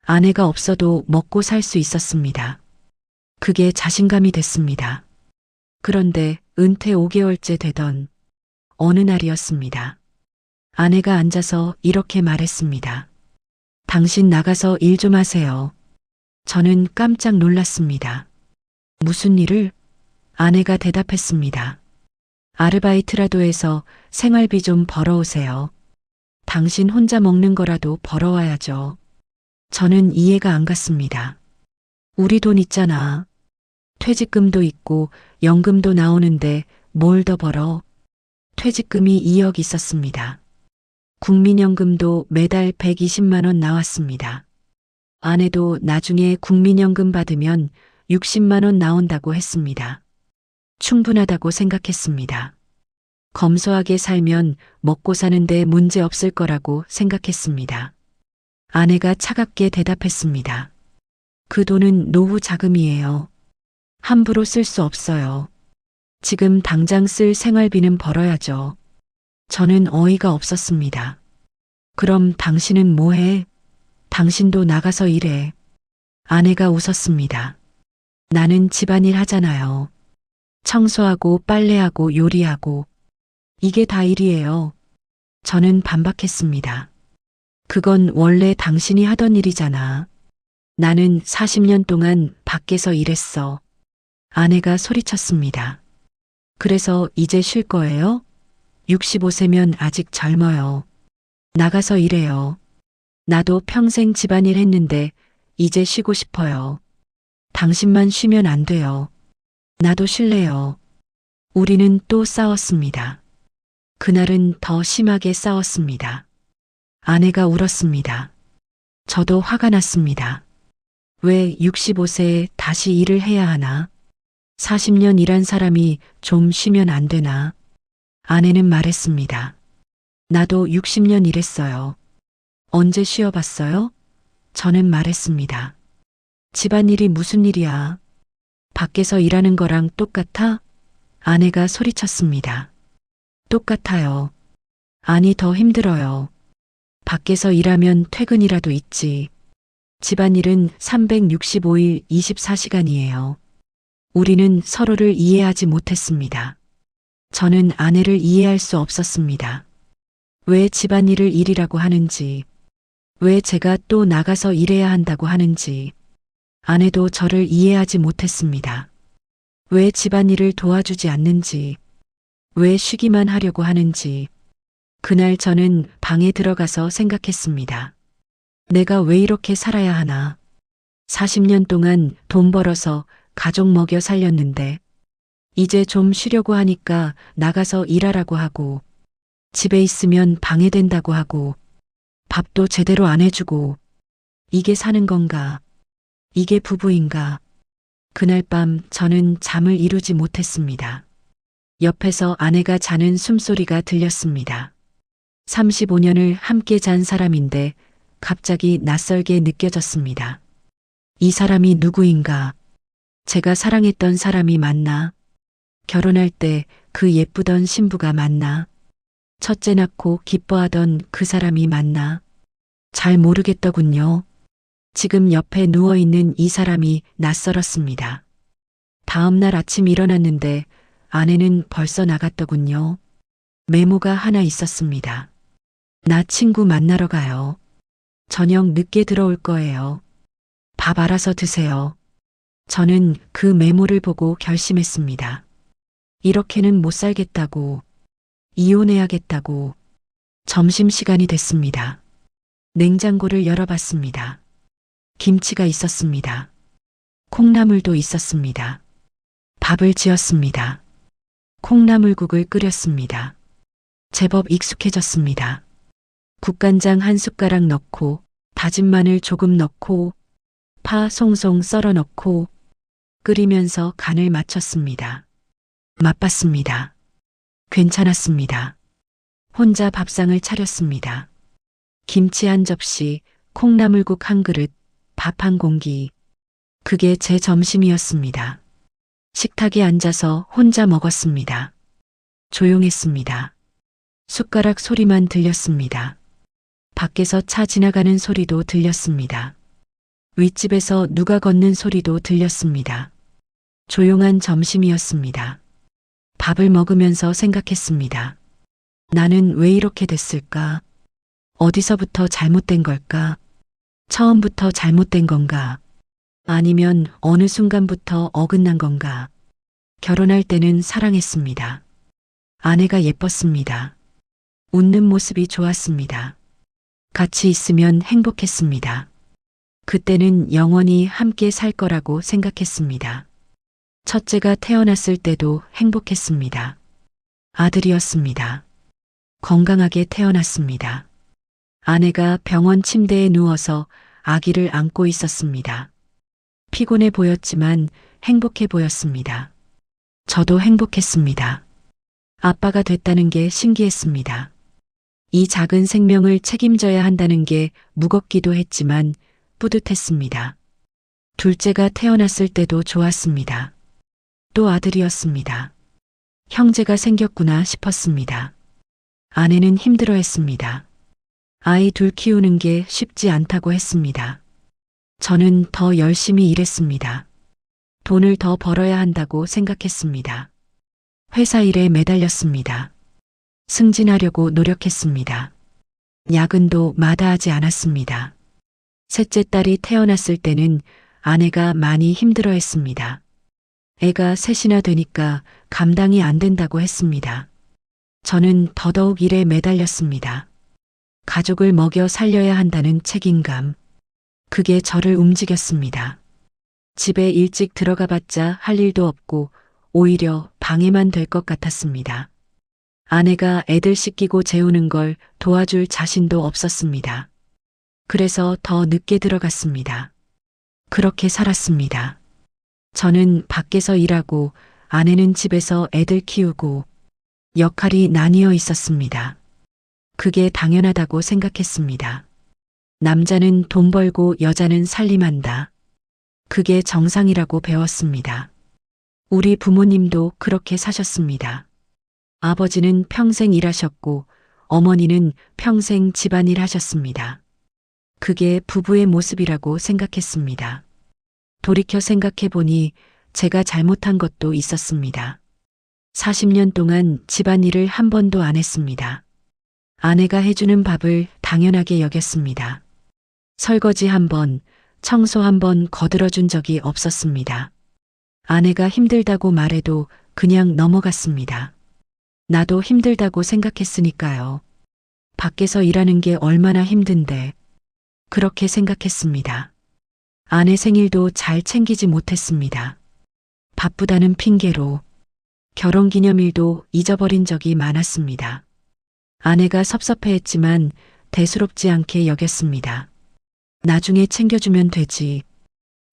아내가 없어도 먹고 살 수 있었습니다. 그게 자신감이 됐습니다. 그런데 은퇴 5개월째 되던 어느 날이었습니다. 아내가 앉아서 이렇게 말했습니다. 당신 나가서 일 좀 하세요. 저는 깜짝 놀랐습니다. 무슨 일을? 아내가 대답했습니다. 아르바이트라도 해서 생활비 좀 벌어오세요. 당신 혼자 먹는 거라도 벌어와야죠. 저는 이해가 안 갔습니다. 우리 돈 있잖아. 퇴직금도 있고 연금도 나오는데 뭘 더 벌어? 퇴직금이 2억 있었습니다. 국민연금도 매달 120만 원 나왔습니다. 아내도 나중에 국민연금 받으면 60만 원 나온다고 했습니다. 충분하다고 생각했습니다. 검소하게 살면 먹고 사는데 문제 없을 거라고 생각했습니다. 아내가 차갑게 대답했습니다. 그 돈은 노후 자금이에요. 함부로 쓸 수 없어요. 지금 당장 쓸 생활비는 벌어야죠. 저는 어이가 없었습니다. 그럼 당신은 뭐 해? 당신도 나가서 일해. 아내가 웃었습니다. 나는 집안일 하잖아요. 청소하고 빨래하고 요리하고. 이게 다 일이에요. 저는 반박했습니다. 그건 원래 당신이 하던 일이잖아. 나는 40년 동안 밖에서 일했어. 아내가 소리쳤습니다. 그래서 이제 쉴 거예요? 65세면 아직 젊어요. 나가서 일해요. 나도 평생 집안일 했는데 이제 쉬고 싶어요. 당신만 쉬면 안 돼요. 나도 쉴래요. 우리는 또 싸웠습니다. 그날은 더 심하게 싸웠습니다. 아내가 울었습니다. 저도 화가 났습니다. 왜 65세에 다시 일을 해야 하나? 40년 일한 사람이 좀 쉬면 안 되나? 아내는 말했습니다. 나도 60년 일했어요. 언제 쉬어봤어요? 저는 말했습니다. 집안일이 무슨 일이야? 밖에서 일하는 거랑 똑같아? 아내가 소리쳤습니다. 똑같아요. 아니, 더 힘들어요. 밖에서 일하면 퇴근이라도 있지. 집안일은 365일 24시간이에요. 우리는 서로를 이해하지 못했습니다. 저는 아내를 이해할 수 없었습니다. 왜 집안일을 일이라고 하는지, 왜 제가 또 나가서 일해야 한다고 하는지, 아내도 저를 이해하지 못했습니다. 왜 집안일을 도와주지 않는지, 왜 쉬기만 하려고 하는지, 그날 저는 방에 들어가서 생각했습니다. 내가 왜 이렇게 살아야 하나? 40년 동안 돈 벌어서 가족 먹여 살렸는데, 이제 좀 쉬려고 하니까 나가서 일하라고 하고, 집에 있으면 방해된다고 하고, 밥도 제대로 안 해주고, 이게 사는 건가? 이게 부부인가? 그날 밤 저는 잠을 이루지 못했습니다. 옆에서 아내가 자는 숨소리가 들렸습니다. 35년을 함께 잔 사람인데 갑자기 낯설게 느껴졌습니다. 이 사람이 누구인가? 제가 사랑했던 사람이 맞나? 결혼할 때 그 예쁘던 신부가 맞나? 첫째 낳고 기뻐하던 그 사람이 맞나? 잘 모르겠더군요. 지금 옆에 누워있는 이 사람이 낯설었습니다. 다음 날 아침 일어났는데 아내는 벌써 나갔더군요. 메모가 하나 있었습니다. 나 친구 만나러 가요. 저녁 늦게 들어올 거예요. 밥 알아서 드세요. 저는 그 메모를 보고 결심했습니다. 이렇게는 못 살겠다고, 이혼해야겠다고. 점심시간이 됐습니다. 냉장고를 열어봤습니다. 김치가 있었습니다. 콩나물도 있었습니다. 밥을 지었습니다. 콩나물국을 끓였습니다. 제법 익숙해졌습니다. 국간장 한 숟가락 넣고 다진 마늘 조금 넣고 파 송송 썰어 넣고 끓이면서 간을 맞췄습니다. 맛봤습니다. 괜찮았습니다. 혼자 밥상을 차렸습니다. 김치 한 접시, 콩나물국 한 그릇, 밥 한 공기. 그게 제 점심이었습니다. 식탁에 앉아서 혼자 먹었습니다. 조용했습니다. 숟가락 소리만 들렸습니다. 밖에서 차 지나가는 소리도 들렸습니다. 윗집에서 누가 걷는 소리도 들렸습니다. 조용한 점심이었습니다. 밥을 먹으면서 생각했습니다. 나는 왜 이렇게 됐을까? 어디서부터 잘못된 걸까? 처음부터 잘못된 건가? 아니면 어느 순간부터 어긋난 건가? 결혼할 때는 사랑했습니다. 아내가 예뻤습니다. 웃는 모습이 좋았습니다. 같이 있으면 행복했습니다. 그때는 영원히 함께 살 거라고 생각했습니다. 첫째가 태어났을 때도 행복했습니다. 아들이었습니다. 건강하게 태어났습니다. 아내가 병원 침대에 누워서 아기를 안고 있었습니다. 피곤해 보였지만 행복해 보였습니다. 저도 행복했습니다. 아빠가 됐다는 게 신기했습니다. 이 작은 생명을 책임져야 한다는 게 무겁기도 했지만 뿌듯했습니다. 둘째가 태어났을 때도 좋았습니다. 또 아들이었습니다. 형제가 생겼구나 싶었습니다. 아내는 힘들어했습니다. 아이 둘 키우는 게 쉽지 않다고 했습니다. 저는 더 열심히 일했습니다. 돈을 더 벌어야 한다고 생각했습니다. 회사 일에 매달렸습니다. 승진하려고 노력했습니다. 야근도 마다하지 않았습니다. 셋째 딸이 태어났을 때는 아내가 많이 힘들어했습니다. 애가 셋이나 되니까 감당이 안 된다고 했습니다. 저는 더더욱 일에 매달렸습니다. 가족을 먹여 살려야 한다는 책임감. 그게 저를 움직였습니다. 집에 일찍 들어가 봤자 할 일도 없고 오히려 방해만 될 것 같았습니다. 아내가 애들 씻기고 재우는 걸 도와줄 자신도 없었습니다. 그래서 더 늦게 들어갔습니다. 그렇게 살았습니다. 저는 밖에서 일하고 아내는 집에서 애들 키우고 역할이 나뉘어 있었습니다. 그게 당연하다고 생각했습니다. 남자는 돈 벌고 여자는 살림한다. 그게 정상이라고 배웠습니다. 우리 부모님도 그렇게 사셨습니다. 아버지는 평생 일하셨고 어머니는 평생 집안일 하셨습니다. 그게 부부의 모습이라고 생각했습니다. 돌이켜 생각해 보니 제가 잘못한 것도 있었습니다. 40년 동안 집안일을 한 번도 안 했습니다. 아내가 해주는 밥을 당연하게 여겼습니다. 설거지 한 번, 청소 한 번 거들어준 적이 없었습니다. 아내가 힘들다고 말해도 그냥 넘어갔습니다. 나도 힘들다고 생각했으니까요. 밖에서 일하는 게 얼마나 힘든데. 그렇게 생각했습니다. 아내 생일도 잘 챙기지 못했습니다. 바쁘다는 핑계로 결혼기념일도 잊어버린 적이 많았습니다. 아내가 섭섭해했지만 대수롭지 않게 여겼습니다. 나중에 챙겨주면 되지.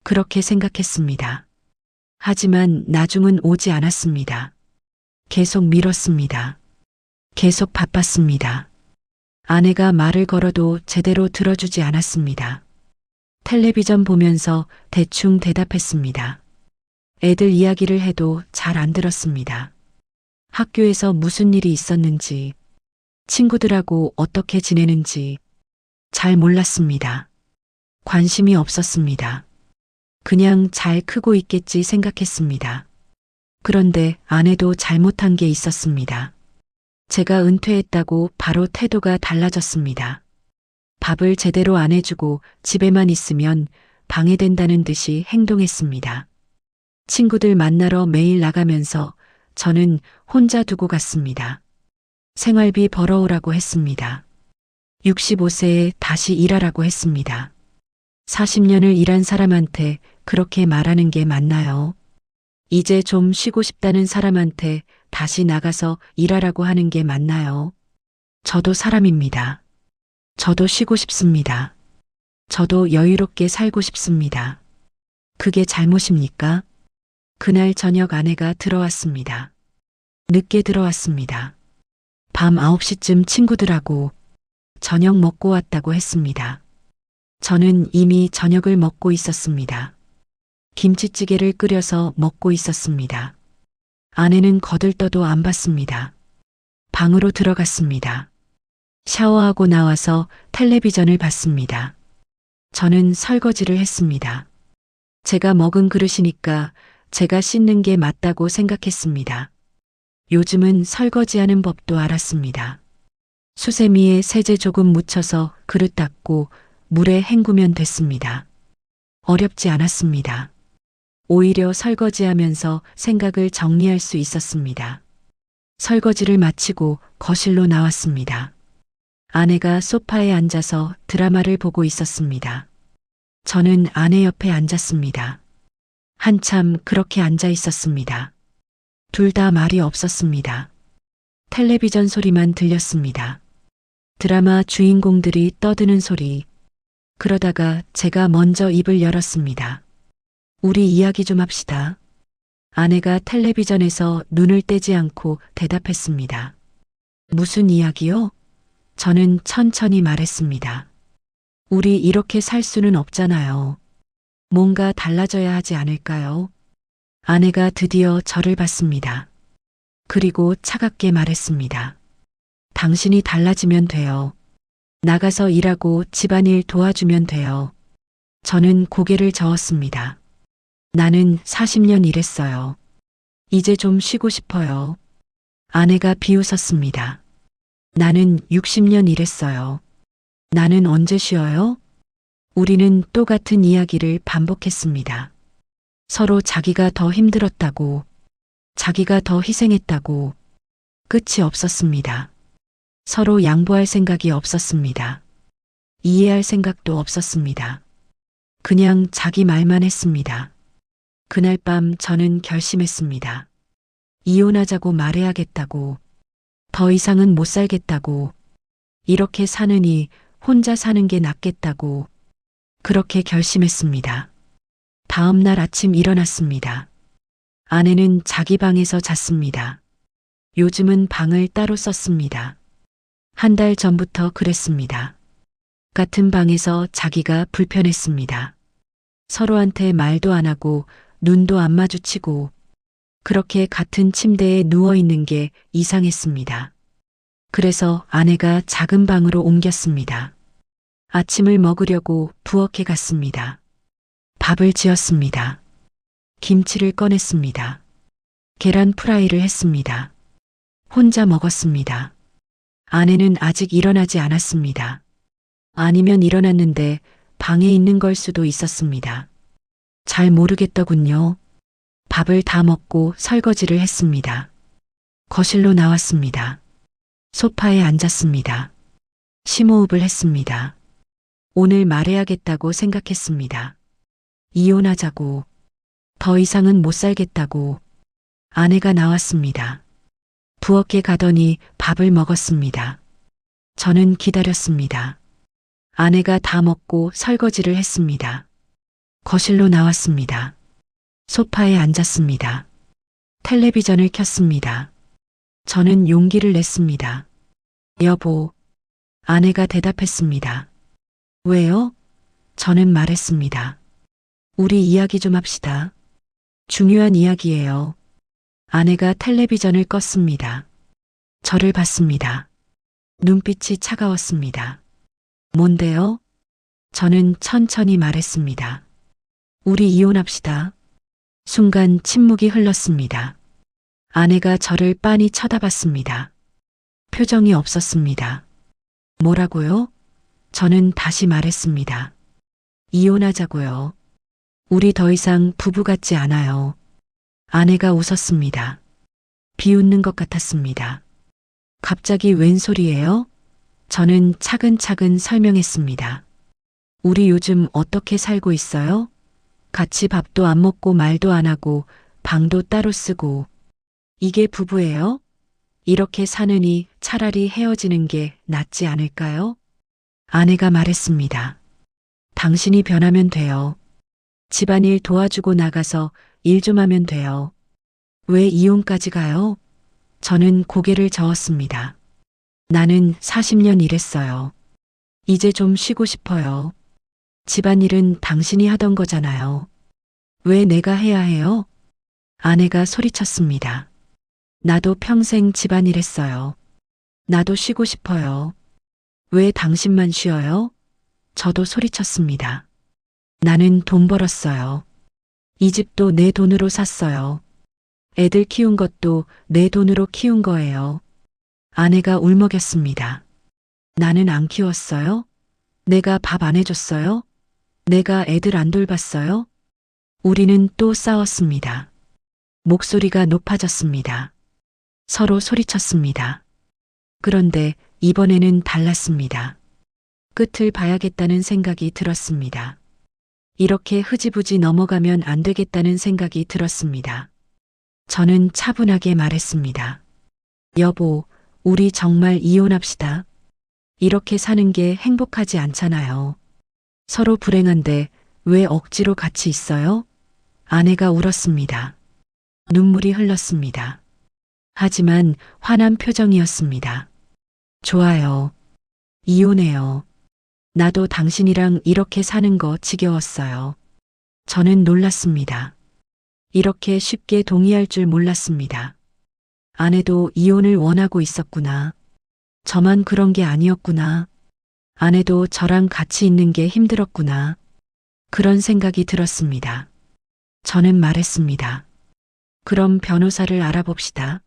그렇게 생각했습니다. 하지만 나중은 오지 않았습니다. 계속 미뤘습니다. 계속 바빴습니다. 아내가 말을 걸어도 제대로 들어주지 않았습니다. 텔레비전 보면서 대충 대답했습니다. 애들 이야기를 해도 잘 안 들었습니다. 학교에서 무슨 일이 있었는지, 친구들하고 어떻게 지내는지 잘 몰랐습니다. 관심이 없었습니다. 그냥 잘 크고 있겠지 생각했습니다. 그런데 아내도 잘못한 게 있었습니다. 제가 은퇴했다고 바로 태도가 달라졌습니다. 밥을 제대로 안 해주고 집에만 있으면 방해된다는 듯이 행동했습니다. 친구들 만나러 매일 나가면서 저는 혼자 두고 갔습니다. 생활비 벌어오라고 했습니다. 65세에 다시 일하라고 했습니다. 40년을 일한 사람한테 그렇게 말하는 게 맞나요? 이제 좀 쉬고 싶다는 사람한테 다시 나가서 일하라고 하는 게 맞나요? 저도 사람입니다. 저도 쉬고 싶습니다. 저도 여유롭게 살고 싶습니다. 그게 잘못입니까? 그날 저녁 아내가 들어왔습니다. 늦게 들어왔습니다. 밤 9시쯤 친구들하고 저녁 먹고 왔다고 했습니다. 저는 이미 저녁을 먹고 있었습니다. 김치찌개를 끓여서 먹고 있었습니다. 아내는 거들떠도 안 봤습니다. 방으로 들어갔습니다. 샤워하고 나와서 텔레비전을 봤습니다. 저는 설거지를 했습니다. 제가 먹은 그릇이니까 제가 씻는 게 맞다고 생각했습니다. 요즘은 설거지하는 법도 알았습니다. 수세미에 세제 조금 묻혀서 그릇 닦고 물에 헹구면 됐습니다. 어렵지 않았습니다. 오히려 설거지하면서 생각을 정리할 수 있었습니다. 설거지를 마치고 거실로 나왔습니다. 아내가 소파에 앉아서 드라마를 보고 있었습니다. 저는 아내 옆에 앉았습니다. 한참 그렇게 앉아 있었습니다. 둘 다 말이 없었습니다. 텔레비전 소리만 들렸습니다. 드라마 주인공들이 떠드는 소리. 그러다가 제가 먼저 입을 열었습니다. 우리 이야기 좀 합시다. 아내가 텔레비전에서 눈을 떼지 않고 대답했습니다. 무슨 이야기요? 저는 천천히 말했습니다. 우리 이렇게 살 수는 없잖아요. 뭔가 달라져야 하지 않을까요? 아내가 드디어 저를 봤습니다. 그리고 차갑게 말했습니다. 당신이 달라지면 돼요. 나가서 일하고 집안일 도와주면 돼요. 저는 고개를 저었습니다. 나는 40년 일했어요. 이제 좀 쉬고 싶어요. 아내가 비웃었습니다. 나는 60년 일했어요. 나는 언제 쉬어요? 우리는 똑같은 이야기를 반복했습니다. 서로 자기가 더 힘들었다고, 자기가 더 희생했다고. 끝이 없었습니다. 서로 양보할 생각이 없었습니다. 이해할 생각도 없었습니다. 그냥 자기 말만 했습니다. 그날 밤 저는 결심했습니다. 이혼하자고 말해야겠다고. 더 이상은 못 살겠다고. 이렇게 사느니 혼자 사는 게 낫겠다고. 그렇게 결심했습니다. 다음 날 아침 일어났습니다. 아내는 자기 방에서 잤습니다. 요즘은 방을 따로 썼습니다. 한 달 전부터 그랬습니다. 같은 방에서 자기가 불편했습니다. 서로한테 말도 안 하고 눈도 안 마주치고 그렇게 같은 침대에 누워 있는 게 이상했습니다. 그래서 아내가 작은 방으로 옮겼습니다. 아침을 먹으려고 부엌에 갔습니다. 밥을 지었습니다. 김치를 꺼냈습니다. 계란 프라이를 했습니다. 혼자 먹었습니다. 아내는 아직 일어나지 않았습니다. 아니면 일어났는데 방에 있는 걸 수도 있었습니다. 잘 모르겠더군요. 밥을 다 먹고 설거지를 했습니다. 거실로 나왔습니다. 소파에 앉았습니다. 심호흡을 했습니다. 오늘 말해야겠다고 생각했습니다. 이혼하자고. 더 이상은 못 살겠다고. 아내가 나왔습니다. 부엌에 가더니 밥을 먹었습니다. 저는 기다렸습니다. 아내가 다 먹고 설거지를 했습니다. 거실로 나왔습니다. 소파에 앉았습니다. 텔레비전을 켰습니다. 저는 용기를 냈습니다. 여보. 아내가 대답했습니다. 왜요? 저는 말했습니다. 우리 이야기 좀 합시다. 중요한 이야기예요. 아내가 텔레비전을 껐습니다. 저를 봤습니다. 눈빛이 차가웠습니다. 뭔데요? 저는 천천히 말했습니다. 우리 이혼합시다. 순간 침묵이 흘렀습니다. 아내가 저를 빤히 쳐다봤습니다. 표정이 없었습니다. 뭐라고요? 저는 다시 말했습니다. 이혼하자고요. 우리 더 이상 부부 같지 않아요. 아내가 웃었습니다. 비웃는 것 같았습니다. 갑자기 웬 소리예요? 저는 차근차근 설명했습니다. 우리 요즘 어떻게 살고 있어요? 같이 밥도 안 먹고 말도 안 하고 방도 따로 쓰고. 이게 부부예요? 이렇게 사느니 차라리 헤어지는 게 낫지 않을까요? 아내가 말했습니다. 당신이 변하면 돼요. 집안일 도와주고 나가서 일 좀 하면 돼요. 왜 이혼까지 가요? 저는 고개를 저었습니다. 나는 40년 일했어요. 이제 좀 쉬고 싶어요. 집안일은 당신이 하던 거잖아요. 왜 내가 해야 해요? 아내가 소리쳤습니다. 나도 평생 집안일 했어요. 나도 쉬고 싶어요. 왜 당신만 쉬어요? 저도 소리쳤습니다. 나는 돈 벌었어요. 이 집도 내 돈으로 샀어요. 애들 키운 것도 내 돈으로 키운 거예요. 아내가 울먹였습니다. 나는 안 키웠어요? 내가 밥 안 해줬어요? 내가 애들 안 돌봤어요? 우리는 또 싸웠습니다. 목소리가 높아졌습니다. 서로 소리쳤습니다. 그런데 이번에는 달랐습니다. 끝을 봐야겠다는 생각이 들었습니다. 이렇게 흐지부지 넘어가면 안 되겠다는 생각이 들었습니다. 저는 차분하게 말했습니다. 여보, 우리 정말 이혼합시다. 이렇게 사는 게 행복하지 않잖아요. 서로 불행한데 왜 억지로 같이 있어요? 아내가 울었습니다. 눈물이 흘렀습니다. 하지만 화난 표정이었습니다. 좋아요. 이혼해요. 나도 당신이랑 이렇게 사는 거 지겨웠어요. 저는 놀랐습니다. 이렇게 쉽게 동의할 줄 몰랐습니다. 아내도 이혼을 원하고 있었구나. 저만 그런 게 아니었구나. 아내도 저랑 같이 있는 게 힘들었구나. 그런 생각이 들었습니다. 저는 말했습니다. 그럼 변호사를 알아봅시다.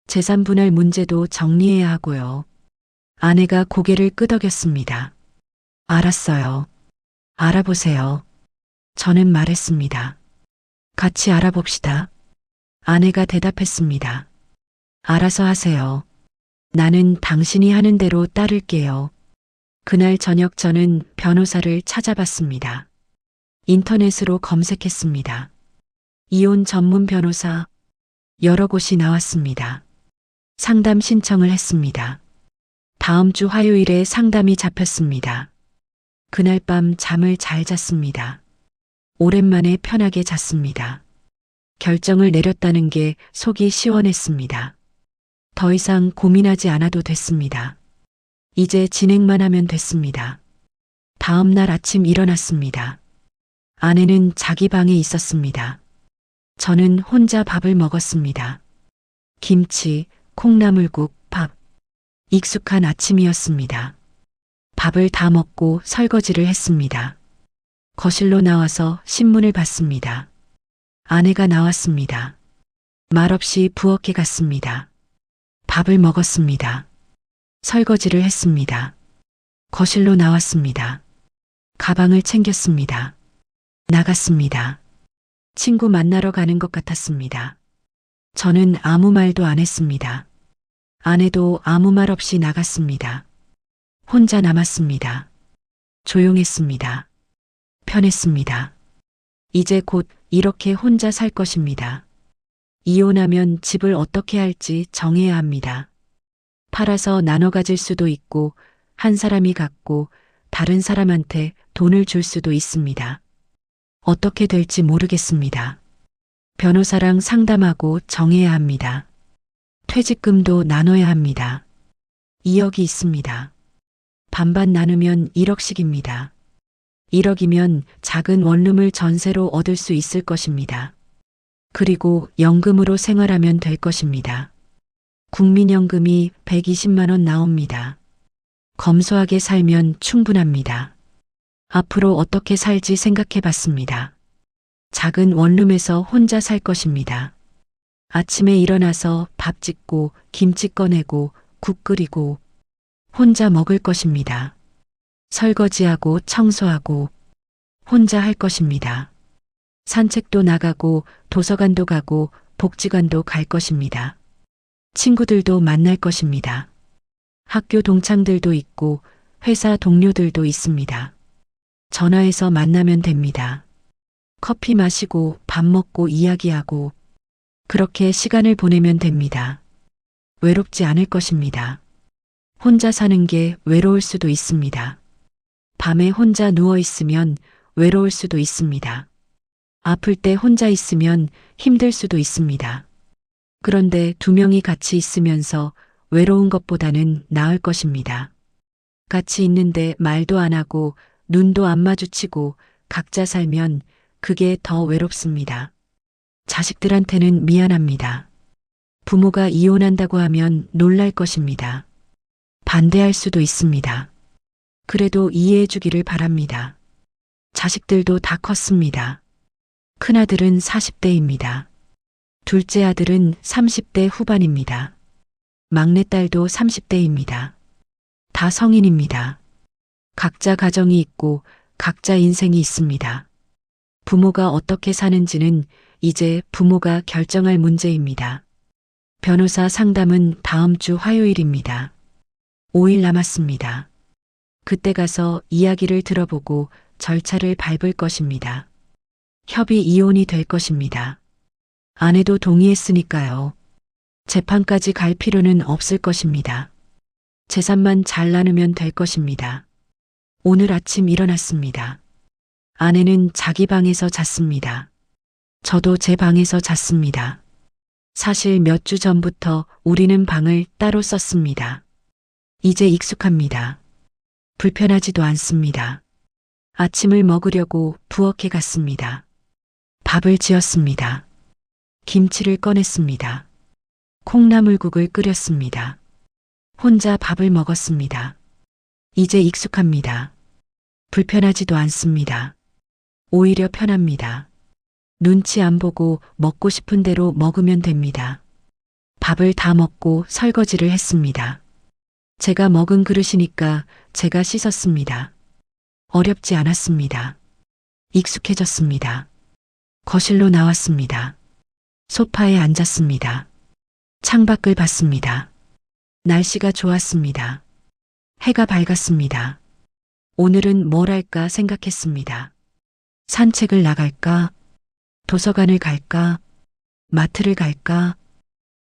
재산 분할 문제도 정리해야 하고요. 아내가 고개를 끄덕였습니다. 알았어요. 알아보세요. 저는 말했습니다. 같이 알아봅시다. 아내가 대답했습니다. 알아서 하세요. 나는 당신이 하는 대로 따를게요. 그날 저녁 저는 변호사를 찾아봤습니다. 인터넷으로 검색했습니다. 이혼 전문 변호사 여러 곳이 나왔습니다. 상담 신청을 했습니다. 다음 주 화요일에 상담이 잡혔습니다. 그날 밤 잠을 잘 잤습니다. 오랜만에 편하게 잤습니다. 결정을 내렸다는 게 속이 시원했습니다. 더 이상 고민하지 않아도 됐습니다. 이제 진행만 하면 됐습니다. 다음 날 아침 일어났습니다. 아내는 자기 방에 있었습니다. 저는 혼자 밥을 먹었습니다. 김치, 콩나물국, 밥. 익숙한 아침이었습니다. 밥을 다 먹고 설거지를 했습니다. 거실로 나와서 신문을 봤습니다. 아내가 나왔습니다. 말없이 부엌에 갔습니다. 밥을 먹었습니다. 설거지를 했습니다. 거실로 나왔습니다. 가방을 챙겼습니다. 나갔습니다. 친구 만나러 가는 것 같았습니다. 저는 아무 말도 안 했습니다. 아내도 아무 말 없이 나갔습니다. 혼자 남았습니다. 조용했습니다. 편했습니다. 이제 곧 이렇게 혼자 살 것입니다. 이혼하면 집을 어떻게 할지 정해야 합니다. 팔아서 나눠 가질 수도 있고 한 사람이 갖고 다른 사람한테 돈을 줄 수도 있습니다. 어떻게 될지 모르겠습니다. 변호사랑 상담하고 정해야 합니다. 퇴직금도 나눠야 합니다. 2억이 있습니다. 반반 나누면 1억씩입니다. 1억이면 작은 원룸을 전세로 얻을 수 있을 것입니다. 그리고 연금으로 생활하면 될 것입니다. 국민연금이 120만 원 나옵니다. 검소하게 살면 충분합니다. 앞으로 어떻게 살지 생각해 봤습니다. 작은 원룸에서 혼자 살 것입니다. 아침에 일어나서 밥 짓고 김치 꺼내고 국 끓이고 혼자 먹을 것입니다. 설거지하고 청소하고 혼자 할 것입니다. 산책도 나가고 도서관도 가고 복지관도 갈 것입니다. 친구들도 만날 것입니다. 학교 동창들도 있고 회사 동료들도 있습니다. 전화해서 만나면 됩니다. 커피 마시고 밥 먹고 이야기하고 그렇게 시간을 보내면 됩니다. 외롭지 않을 것입니다. 혼자 사는 게 외로울 수도 있습니다. 밤에 혼자 누워 있으면 외로울 수도 있습니다. 아플 때 혼자 있으면 힘들 수도 있습니다. 그런데 두 명이 같이 있으면서 외로운 것보다는 나을 것입니다. 같이 있는데 말도 안 하고 눈도 안 마주치고 각자 살면 그게 더 외롭습니다. 자식들한테는 미안합니다. 부모가 이혼한다고 하면 놀랄 것입니다. 반대할 수도 있습니다. 그래도 이해해 주기를 바랍니다. 자식들도 다 컸습니다. 큰아들은 40대입니다. 둘째 아들은 30대 후반입니다. 막내딸도 30대입니다. 다 성인입니다. 각자 가정이 있고 각자 인생이 있습니다. 부모가 어떻게 사는지는 이제 부모가 결정할 문제입니다. 변호사 상담은 다음 주 화요일입니다. 5일 남았습니다. 그때 가서 이야기를 들어보고 절차를 밟을 것입니다. 협의 이혼이 될 것입니다. 아내도 동의했으니까요. 재판까지 갈 필요는 없을 것입니다. 재산만 잘 나누면 될 것입니다. 오늘 아침 일어났습니다. 아내는 자기 방에서 잤습니다. 저도 제 방에서 잤습니다. 사실 몇 주 전부터 우리는 방을 따로 썼습니다. 이제 익숙합니다. 불편하지도 않습니다. 아침을 먹으려고 부엌에 갔습니다. 밥을 지었습니다. 김치를 꺼냈습니다. 콩나물국을 끓였습니다. 혼자 밥을 먹었습니다. 이제 익숙합니다. 불편하지도 않습니다. 오히려 편합니다. 눈치 안 보고 먹고 싶은 대로 먹으면 됩니다. 밥을 다 먹고 설거지를 했습니다. 제가 먹은 그릇이니까 제가 씻었습니다. 어렵지 않았습니다. 익숙해졌습니다. 거실로 나왔습니다. 소파에 앉았습니다. 창밖을 봤습니다. 날씨가 좋았습니다. 해가 밝았습니다. 오늘은 뭘 할까 생각했습니다. 산책을 나갈까? 도서관을 갈까? 마트를 갈까?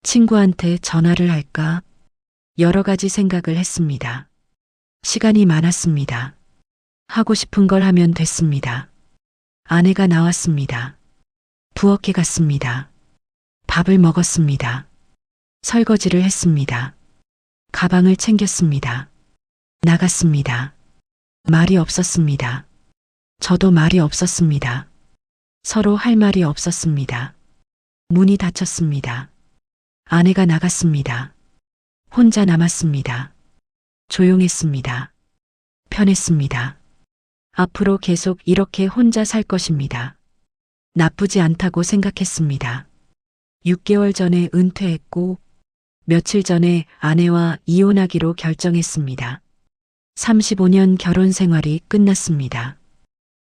친구한테 전화를 할까? 여러 가지 생각을 했습니다. 시간이 많았습니다. 하고 싶은 걸 하면 됐습니다. 아내가 나왔습니다. 부엌에 갔습니다. 밥을 먹었습니다. 설거지를 했습니다. 가방을 챙겼습니다. 나갔습니다. 말이 없었습니다. 저도 말이 없었습니다. 서로 할 말이 없었습니다. 문이 닫혔습니다. 아내가 나갔습니다. 혼자 남았습니다. 조용했습니다. 편했습니다. 앞으로 계속 이렇게 혼자 살 것입니다. 나쁘지 않다고 생각했습니다. 6개월 전에 은퇴했고 며칠 전에 아내와 이혼하기로 결정했습니다. 35년 결혼 생활이 끝났습니다.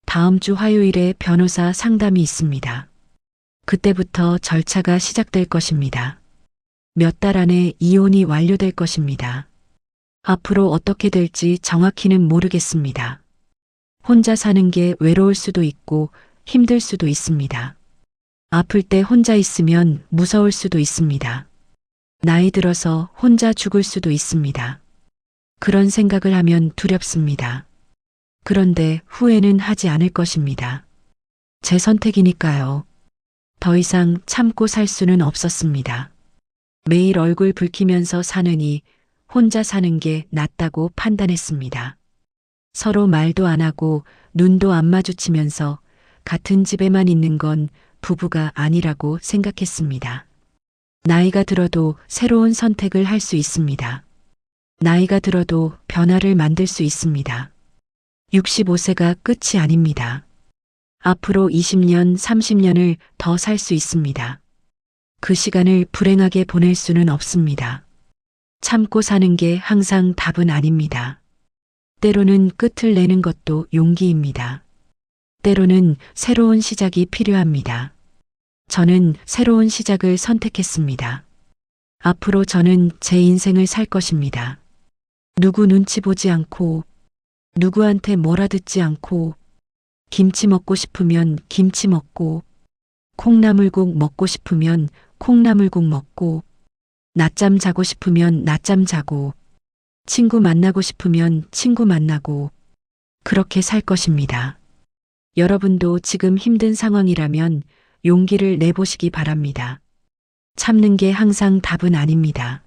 다음 주 화요일에 변호사 상담이 있습니다. 그때부터 절차가 시작될 것입니다. 몇 달 안에 이혼이 완료될 것입니다. 앞으로 어떻게 될지 정확히는 모르겠습니다. 혼자 사는 게 외로울 수도 있고 힘들 수도 있습니다. 아플 때 혼자 있으면 무서울 수도 있습니다. 나이 들어서 혼자 죽을 수도 있습니다. 그런 생각을 하면 두렵습니다. 그런데 후회는 하지 않을 것입니다. 제 선택이니까요. 더 이상 참고 살 수는 없었습니다. 매일 얼굴 붉히면서 사느니 혼자 사는 게 낫다고 판단했습니다. 서로 말도 안 하고 눈도 안 마주치면서 같은 집에만 있는 건 부부가 아니라고 생각했습니다. 나이가 들어도 새로운 선택을 할 수 있습니다. 나이가 들어도 변화를 만들 수 있습니다. 65세가 끝이 아닙니다. 앞으로 20년, 30년을 더 살 수 있습니다. 그 시간을 불행하게 보낼 수는 없습니다. 참고 사는 게 항상 답은 아닙니다. 때로는 끝을 내는 것도 용기입니다. 때로는 새로운 시작이 필요합니다. 저는 새로운 시작을 선택했습니다. 앞으로 저는 제 인생을 살 것입니다. 누구 눈치 보지 않고, 누구한테 뭐라 듣지 않고, 김치 먹고 싶으면 김치 먹고, 콩나물국 먹고 싶으면 콩나물국 먹고, 낮잠 자고 싶으면 낮잠 자고, 친구 만나고 싶으면 친구 만나고, 그렇게 살 것입니다. 여러분도 지금 힘든 상황이라면 용기를 내보시기 바랍니다. 참는 게 항상 답은 아닙니다.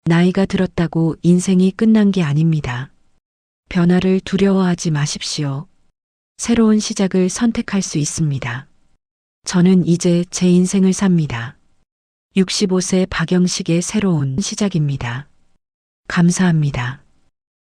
나이가 들었다고 인생이 끝난 게 아닙니다. 변화를 두려워하지 마십시오. 새로운 시작을 선택할 수 있습니다. 저는 이제 제 인생을 삽니다. 65세 박영식의 새로운 시작입니다. 감사합니다.